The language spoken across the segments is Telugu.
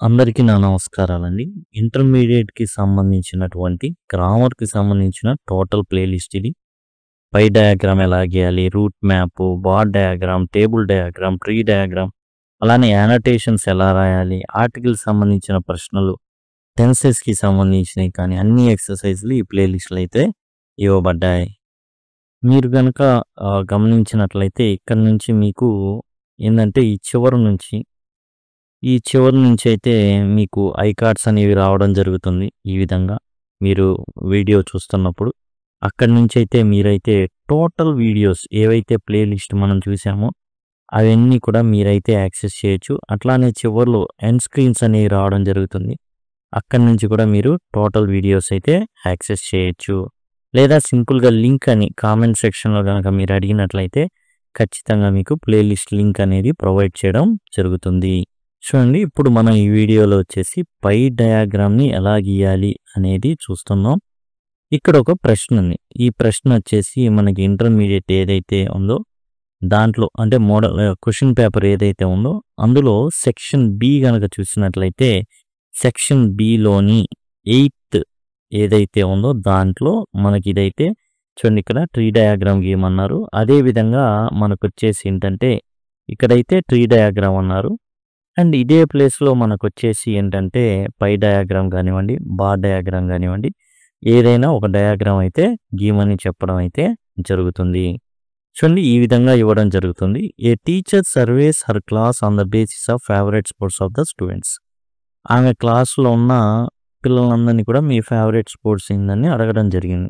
అందరికీ నా నమస్కారాలండి. ఇంటర్మీడియేట్‌కి సంబంధించినటువంటి గ్రామర్‌కి సంబంధించిన టోటల్ ప్లేలిస్ట్ ఇది. పై డయాగ్రామ్ ఎలా గీయాలి, route map, bar diagram, table diagram, tree diagram, అలానే యానోటేషన్స్ ఎలా రాయాలి, ఆర్టికల్‌కి సంబంధించిన ప్రశ్నలు, టెన్సెస్‌కి సంబంధించినవి కానీ అన్ని ఎక్సర్‌సైజ్‌లు ఈ ప్లేలిస్ట్‌లో అయితే ఇవ్వబడ్డాయి. మీరు గనక గమనించినట్లయితే ఇక్కడి నుంచి మీకు ఏందంటే ఈ చివరి నుంచి అయితే మీకు ఐ కార్డ్స్ అనేవి రావడం జరుగుతుంది. ఈ విధంగా మీరు వీడియో చూస్తున్నప్పుడు అక్కడి నుంచి అయితే మీరైతే టోటల్ వీడియోస్ ఏవైతే ప్లేలిస్ట్ మనం చూసామో అవన్నీ కూడా మీరైతే యాక్సెస్ చేయొచ్చు. అట్లానే చివర్లో ఎండ్ స్క్రీన్స్ అనేవి రావడం జరుగుతుంది. అక్కడి నుంచి కూడా మీరు టోటల్ వీడియోస్ అయితే యాక్సెస్ చేయొచ్చు. లేదా సింపుల్‌గా లింక్ అని కామెంట్ సెక్షన్‌లో గనక మీరు అడిగినట్లయితే ఖచ్చితంగా మీకు ప్లేలిస్ట్ లింక్ అనేది ప్రొవైడ్ చేయడం జరుగుతుంది. చూడండి, ఇప్పుడు మనం ఈ వీడియోలో వచ్చేసి పై డయాగ్రామ్‌ని ఎలా గీయాలి అనేది చూస్తున్నాం. ఇక్కడ ఒక ప్రశ్న ఉంది. ఈ ప్రశ్న వచ్చేసి మనకి ఇంటర్మీడియేట్ ఏదైతే ఉందో దాంట్లో అంటే మోడల్ క్వెషన్ పేపర్ ఏదైతే ఉందో అందులో సెక్షన్ బి గనక చూసినట్లయితే సెక్షన్ బిలోని 8th ఏదైతే ఉందో దాంట్లో మనకి ఇదైతే చూడండి, ఇక్కడ ట్రీ డయాగ్రామ్ గీయమన్నారు. అదే విధంగా మనకొచ్చేసి ఏంటంటే ఇక్కడైతే ట్రీ డయాగ్రామ్ అన్నారు. అండ్ ఇదే ప్లేస్‌లో మనకొచ్చేసి ఏంటంటే పై డయాగ్రామ్ గానివ్వండి, బార్ డయాగ్రామ్ గానివ్వండి, ఏదైనా ఒక డయాగ్రామ్ అయితే గీయమని చెప్పడం అయితే జరుగుతుంది. చూడండి, ఈ విధంగా ఇవ్వడం జరుగుతుంది. A teacher surveys her class on the basis of favourite sports of the students. ఆమె క్లాస్‌లో ఉన్న పిల్లలందరినీ కూడా మీ ఫేవరెట్ స్పోర్ట్స్ ఏందని అడగడం జరిగింది.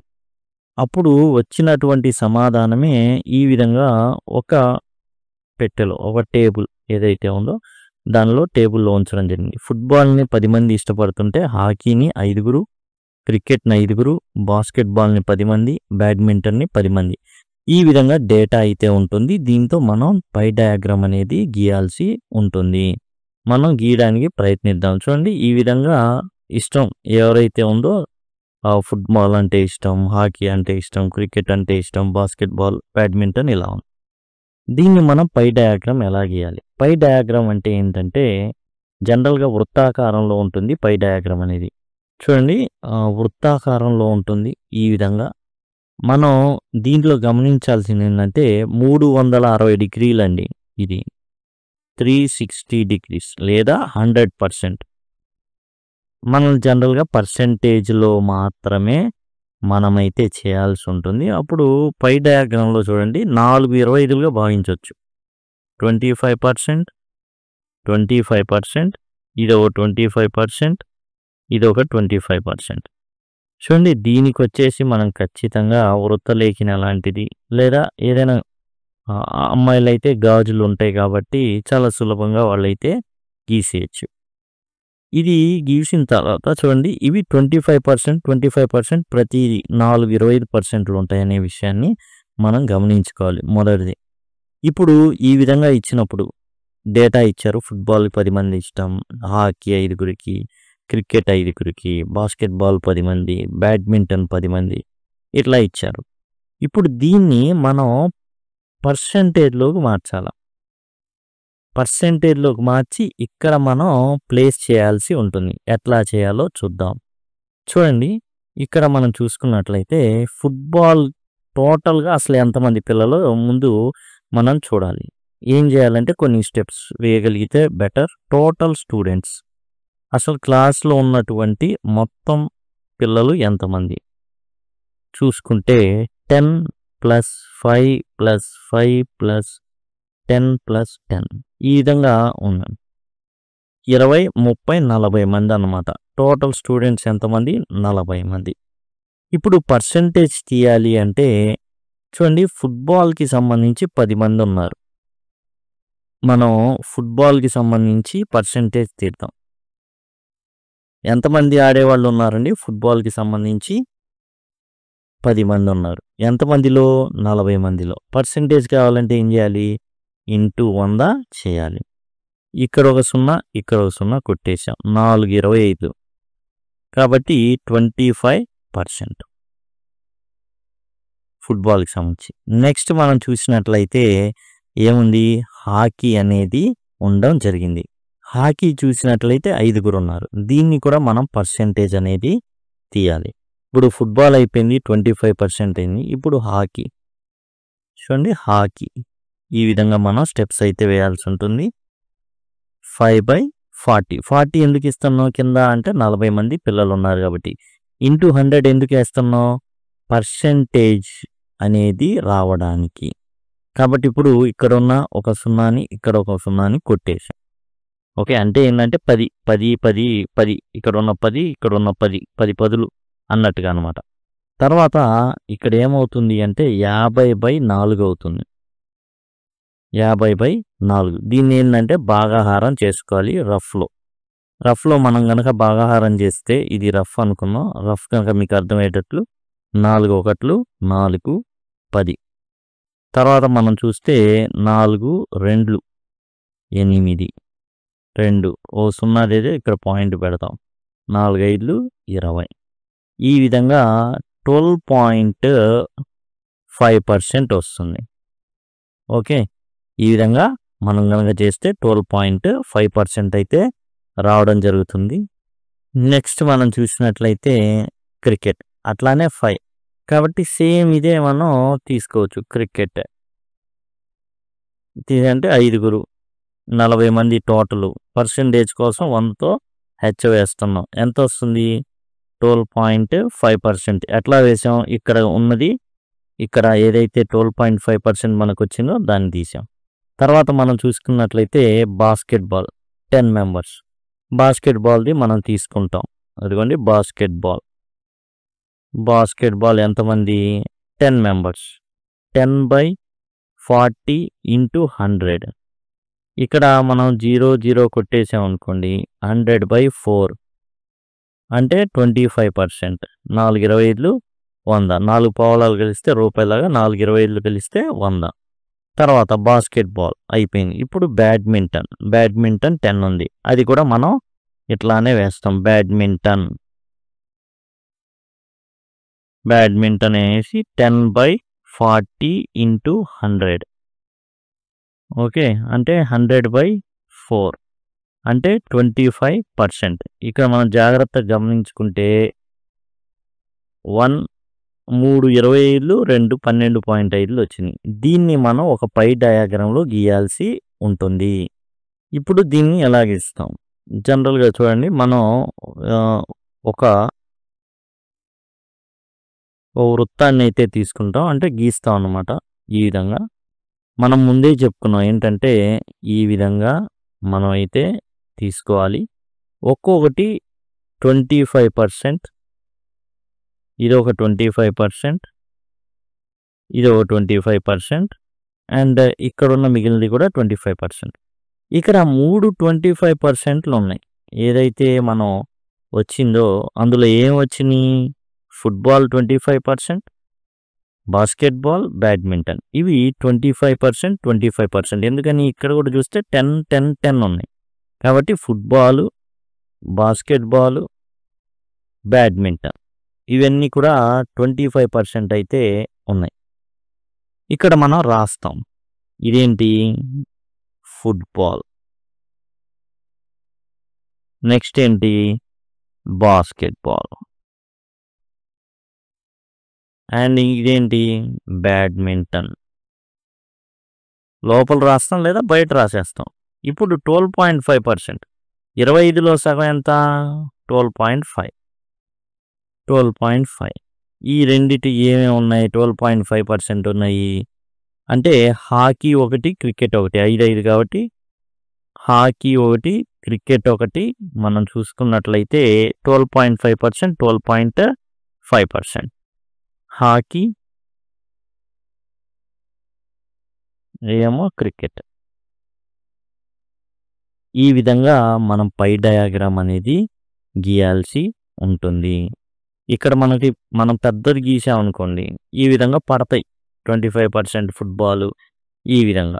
అప్పుడు వచ్చినటువంటి సమాధానమే ఈ విధంగా ఒక పెట్టెలో ఒక టేబుల్ ఏదైతే ఉందో దానిలో టేబుల్‌లో ఉంచడం జరిగింది. ఫుట్‌బాల్‌ని 10 మంది ఇష్టపడుతుంటే హాకీని 5గురు, క్రికెట్‌ని 5గురు, బాస్కెట్‌బాల్‌ని 10 మంది, బ్యాడ్మింటన్‌ని 10 మంది. ఈ విధంగా డేటా అయితే ఉంటుంది. దీంతో మనం పై డయాగ్రామ్ అనేది గీయాల్సి ఉంటుంది. మనం గీయడానికి ప్రయత్నిద్దాం. చూడండి, ఈ విధంగా ఇష్టం ఎవరైతే ఉందో ఫుట్‌బాల్ అంటే ఇష్టం, హాకీ అంటే ఇష్టం, క్రికెట్ అంటే ఇష్టం, బాస్కెట్‌బాల్, బ్యాడ్మింటన్ ఇలా ఉంది. దీన్ని మనం పై డయాగ్రామ్ ఎలా గీయాలి? పై డయాగ్రామ్ అంటే ఏంటంటే జనరల్‌గా వృత్తాకారంలో ఉంటుంది పై డయాగ్రామ్ అనేది. చూడండి, వృత్తాకారంలో ఉంటుంది ఈ విధంగా. మనం దీంట్లో గమనించాల్సింది ఏంటంటే 360 డిగ్రీలండి ఇది. 360 డిగ్రీస్ లేదా 100%. మనం జనరల్‌గా పర్సెంటేజ్‌లో మాత్రమే మనమైతే చేయాల్సి ఉంటుంది. అప్పుడు పై డయాగ్రామ్‌లో చూడండి 4 25లుగా భాగించొచ్చు. 25%, 25%, ఇదొక 25%, ఇదొక 25%. చూడండి, దీనికొచ్చేసి మనం ఖచ్చితంగా వృత్తలేఖనం అలాంటిది లేదా ఏదైనా అమ్మాయిలైతే గాజులు ఉంటాయి కాబట్టి చాలా సులభంగా వాళ్ళైతే గీసేయొచ్చు. ఇది గీసిన తర్వాత చూడండి, ఇవి 25%, 25% ప్రతిది 4 25%లు ఉంటాయనే విషయాన్ని మనం గమనించుకోవాలి మొదటిది. ఇప్పుడు ఈ విధంగా ఇచ్చినప్పుడు డేటా ఇచ్చారు. ఫుట్‌బాల్ 10 మంది ఇష్టం, హాకీ 5గురికి, క్రికెట్ 5గురికి, బాస్కెట్‌బాల్ 10 మంది, బ్యాడ్మింటన్ 10 మంది ఇట్లా ఇచ్చారు. ఇప్పుడు దీన్ని మనం పర్సెంటేజ్‌లోకి మార్చాల. పర్సెంటేజ్‌లోకి మార్చి ఇక్కడ మనం ప్లేస్ చేయాల్సి ఉంటుంది. ఎట్లా చేయాలో చూద్దాం. చూడండి, ఇక్కడ మనం చూసుకున్నట్లయితే ఫుట్‌బాల్ టోటల్‌గా అసలు ఎంతమంది పిల్లలు ముందు మనం చూడాలి. ఏం చేయాలంటే కొన్ని స్టెప్స్ వేయగలిగితే బెటర్. టోటల్ స్టూడెంట్స్ అసలు క్లాస్‌లో ఉన్నటువంటి మొత్తం పిల్లలు ఎంతమంది చూసుకుంటే 10 + 5 + 5 + 10 + 10 ఈ విధంగా ఉంది. 20, 30, 40 మంది అన్నమాట. టోటల్ స్టూడెంట్స్ ఎంతమంది? 40 మంది. ఇప్పుడు పర్సెంటేజ్ తీయాలి అంటే చూడండి, ఫుట్‌బాల్‌కి సంబంధించి 10 మంది ఉన్నారు. మనం ఫుట్‌బాల్‌కి సంబంధించి పర్సెంటేజ్ తీద్దాం. ఎంతమంది ఆడేవాళ్ళు ఉన్నారండి? ఫుట్‌బాల్‌కి సంబంధించి 10 మంది ఉన్నారు. ఎంతమందిలో? 40 మందిలో. పర్సెంటేజ్ కావాలంటే ఏం చేయాలి? ఇంటూ 100 చేయాలి. ఇక్కడ ఒక 0, ఇక్కడ ఒక 0 కొట్టేసాం. 4 25 కాబట్టి 25% ఫుట్‌బాల్‌కి సంబంధించి. నెక్స్ట్ మనం చూసినట్లయితే ఏముంది? హాకీ అనేది ఉండడం జరిగింది. హాకీ చూసినట్లయితే 5 ఉన్నారు. దీన్ని కూడా మనం పర్సెంటేజ్ అనేది తీయాలి. ఇప్పుడు ఫుట్బాల్ అయిపోయింది, 25% అయింది. ఇప్పుడు హాకీ చూడండి, హాకీ ఈ విధంగా మనం స్టెప్స్ అయితే వేయాల్సి ఉంటుంది. 5/40 40 ఎందుకు ఇస్తున్నావు కింద అంటే 40 మంది పిల్లలు ఉన్నారు కాబట్టి. ఇంటూ 100 ఎందుకు వేస్తున్నావు, పర్సెంటేజ్ అనేది రావడానికి. కాబట్టి ఇప్పుడు ఇక్కడ ఉన్న ఒక సున్నాని ఇక్కడ ఒక సున్నాని కొట్టేసాం. ఓకే, అంటే ఏంటంటే 10 10 10 10 ఇక్కడ ఉన్న 10 ఇక్కడ ఉన్న 10 10 పదులు అన్నట్టుగా అనమాట. తర్వాత ఇక్కడ ఏమవుతుంది అంటే 50/4 అవుతుంది. 50/4 దీన్ని ఏంటంటే భాగాహారం చేసుకోవాలి రఫ్లో మనం కనుక భాగాహారం చేస్తే ఇది రఫ్ అనుకున్నాం. రఫ్ కనుక మీకు అర్థమయ్యేటట్లు 4 1 4 10. తర్వాత మనం చూస్తే 4 2 8 2 ఓ సున్నా అయితే ఇక్కడ పాయింట్ పెడతాం. 4 5 20. ఈ విధంగా 12.5% వస్తుంది. ఓకే, ఈ విధంగా మనం కనుక చేస్తే 12.5% అయితే రావడం జరుగుతుంది. నెక్స్ట్ మనం చూసినట్లయితే క్రికెట్ అట్లానే 5. కాబట్టి సేమ్ ఇదే మనం తీసుకోవచ్చు. క్రికెట్ అంటే 5 40 మంది టోటల్. పర్సెంటేజ్ కోసం 1తో హెచ్ వేస్తున్నాం. ఎంత వస్తుంది, 12.5%. ఎట్లా వేసాం, ఇక్కడ ఉన్నది ఇక్కడ ఏదైతే 12.5% మనకు వచ్చిందో దాన్ని తీసాం. తర్వాత మనం చూసుకున్నట్లయితే బాస్కెట్బాల్ 10 మెంబర్స్. బాస్కెట్బాల్ది మనం తీసుకుంటాం. అదిగోండి బాస్కెట్బాల్ ఎంతమంది, 10 మెంబర్స్. 10/40 ఇంటూ 100. ఇక్కడ మనం 0 0 కొట్టేసాం అనుకోండి, 100/4 అంటే 25%. 4 25 100. 4 పావలాలు కలిస్తే రూపాయలాగా 4 25 కలిస్తే 100. తర్వాత బాస్కెట్బాల్ అయిపోయింది. ఇప్పుడు బ్యాడ్మింటన్ 10 ఉంది. అది కూడా మనం ఇట్లానే వేస్తాం. బ్యాడ్మింటన్ వేసి 10/40 ఇంటూ 100. ఓకే, అంటే 100/4 అంటే 25%. ఇక్కడ మనం జాగ్రత్తగా గమనించుకుంటే 1 3 25 2 12.5 వచ్చినాయి. దీన్ని మనం ఒక పై డయాగ్రామ్లో గీయాల్సి ఉంటుంది. ఇప్పుడు దీన్ని ఎలా గీస్తాం, జనరల్గా చూడండి, మనం ఒక వృత్తాన్ని అయితే తీసుకుంటాం, అంటే గీస్తాం అన్నమాట. ఈ విధంగా మనం ముందే చెప్పుకున్నాం ఏంటంటే ఈ విధంగా మనం అయితే తీసుకోవాలి. ఒక్కొక్కటి 25%, ఇది ఒక 25%, ఇది ఒక 25%, అండ్ ఇక్కడ ఉన్న మిగిలినది కూడా 25%. ఇక్కడ 3 25%లు ఉన్నాయి. ఏదైతే మనం వచ్చిందో అందులో ఏం వచ్చినాయి, ఫుట్బాల్ 25%, బాస్కెట్బాల్, బ్యాడ్మింటన్ ఇవి 25%. ఎందుకని ఇక్కడ కూడా చూస్తే 10 10 10 ఉన్నాయి. కాబట్టి ఫుట్బాల్, బాస్కెట్బాల్, బ్యాడ్మింటన్ ఇవన్నీ కూడా 25% అయితే ఉన్నాయి. ఇక్కడ మనం రాస్తాం, ఇదేంటి, ఫుట్బాల్. నెక్స్ట్ ఏంటి, బాస్కెట్బాల్. అండ్ ఇదేంటి, బ్యాడ్మింటన్. లోపల రాస్తాం లేదా బయట రాసేస్తాం. ఇప్పుడు 12.5%. 25లో సగం ఎంత, 12.5. ఈ రెండిటి ఏమేమి ఉన్నాయి, 12.5% ఉన్నాయి. అంటే హాకీ ఒకటి, క్రికెట్ ఒకటి, 5 కాబట్టి హాకీ ఒకటి, క్రికెట్ ఒకటి మనం చూసుకున్నట్లయితే 12.5%, 12.5%. హాకీ ఏమో క్రికెట్. ఈ విధంగా మనం పై డయాగ్రామ్ అనేది గీయాల్సి ఉంటుంది. ఇక్కడ మనం పెద్దది గీసామనుకోండి, ఈ విధంగా పడతాయి. 25% ఫుట్బాల్ ఈ విధంగా.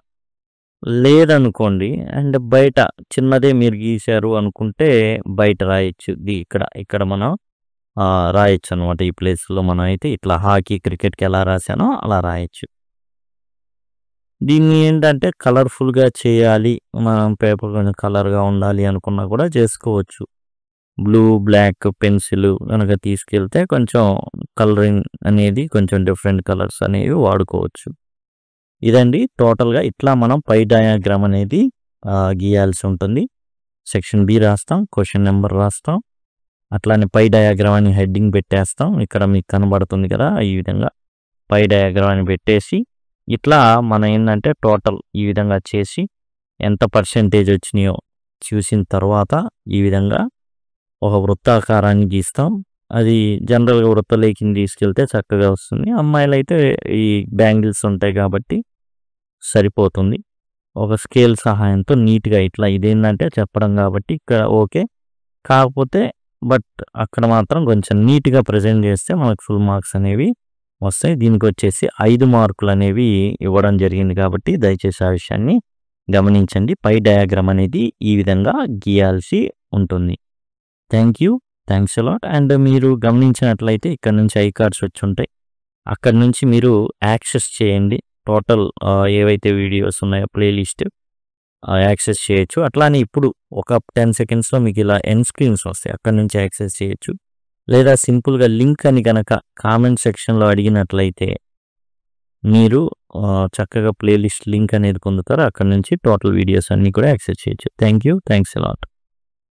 లేదనుకోండి అండ్ బయట చిన్నదే మీరు గీశారు అనుకుంటే బయట రాయొచ్చు. ఇక్కడ మనం రాయొచ్చు అనమాట. ఈ ప్లేస్లో మనం అయితే ఇట్లా హాకీ, క్రికెట్కి ఎలా రాశానో అలా రాయొచ్చు. దీన్ని ఏంటంటే కలర్‌ఫుల్‌గా చేయాలి, మనం పేపర్ కొంచెం కలర్‌గా ఉండాలి అనుకున్నా కూడా చేసుకోవచ్చు. బ్లూ, బ్లాక్ పెన్సిల్ గనక తీసుకెళ్తే కొంచెం కలరింగ్ అనేది కొంచెం డిఫరెంట్ కలర్స్ అనేవి వాడుకోవచ్చు. ఇదండి టోటల్‌గా ఇట్లా మనం పై డయాగ్రామ్ అనేది గీయాల్సి ఉంటుంది. సెక్షన్ బి రాస్తాం, క్వెషన్ నంబర్ రాస్తాం. అట్లానే పై డయాగ్రామ్ అని హెడ్డింగ్ పెట్టేస్తాం. ఇక్కడ మీకు కనబడుతుంది కదా! ఈ విధంగా పై డయాగ్రామ్ అని పెట్టేసి ఇట్లా మనం ఏందంటే టోటల్ ఈ విధంగా చేసి ఎంత పర్సెంటేజ్ వచ్చినాయో చూసిన తర్వాత ఈ విధంగా ఒక వృత్తాకారాన్ని గీస్తాం. అది జనరల్‌గా వృత్తలేఖిని తీసుకెళ్తే చక్కగా వస్తుంది. అమ్మాయిలైతే ఈ బ్యాంగిల్స్ ఉంటాయి కాబట్టి సరిపోతుంది. ఒక స్కేల్ సహాయంతో నీట్‌గా ఇట్లా ఇదేందంటే చెప్పడం కాబట్టి ఇక్కడ ఓకే. కాకపోతే అక్కడ మాత్రం కొంచెం నీట్‌గా ప్రెజెంట్ చేస్తే మనకు ఫుల్ మార్క్స్ అనేవి వస్తాయి. దీనికొచ్చేసి 5 మార్కులనేవి ఇవ్వడం జరిగింది కాబట్టి దయచేసి ఆ విషయాన్ని గమనించండి. పై డయాగ్రామ్ అనేది ఈ విధంగా గీయాల్సి ఉంటుంది. Thank you. Thanks a lot. And మీరు గమనించినట్లయితే ఇక్కడ నుంచి ఐ కార్డ్స్ వచ్చుంటాయి. అక్కడి నుంచి మీరు యాక్సెస్ చేయండి. టోటల్ ఏవైతే వీడియోస్ ఉన్నాయో ప్లేలిస్ట్ యాక్సెస్ చేయొచ్చు. అట్లానే ఇప్పుడు ఒక 10 సెకండ్స్‌లో మీకు ఇలా ఎండ్ స్క్రీన్స్ వస్తాయి. అక్కడి నుంచి యాక్సెస్ చేయొచ్చు. లేదా సింపుల్‌గా లింక్ అని గనక కామెంట్ సెక్షన్‌లో అడిగినట్లయితే మీరు చక్కగా ప్లేలిస్ట్ లింక్ అనేది పొందుతారు. అక్కడి నుంచి టోటల్ వీడియోస్ అన్నీ కూడా యాక్సెస్ చేయొచ్చు. Thank you. Thanks a lot.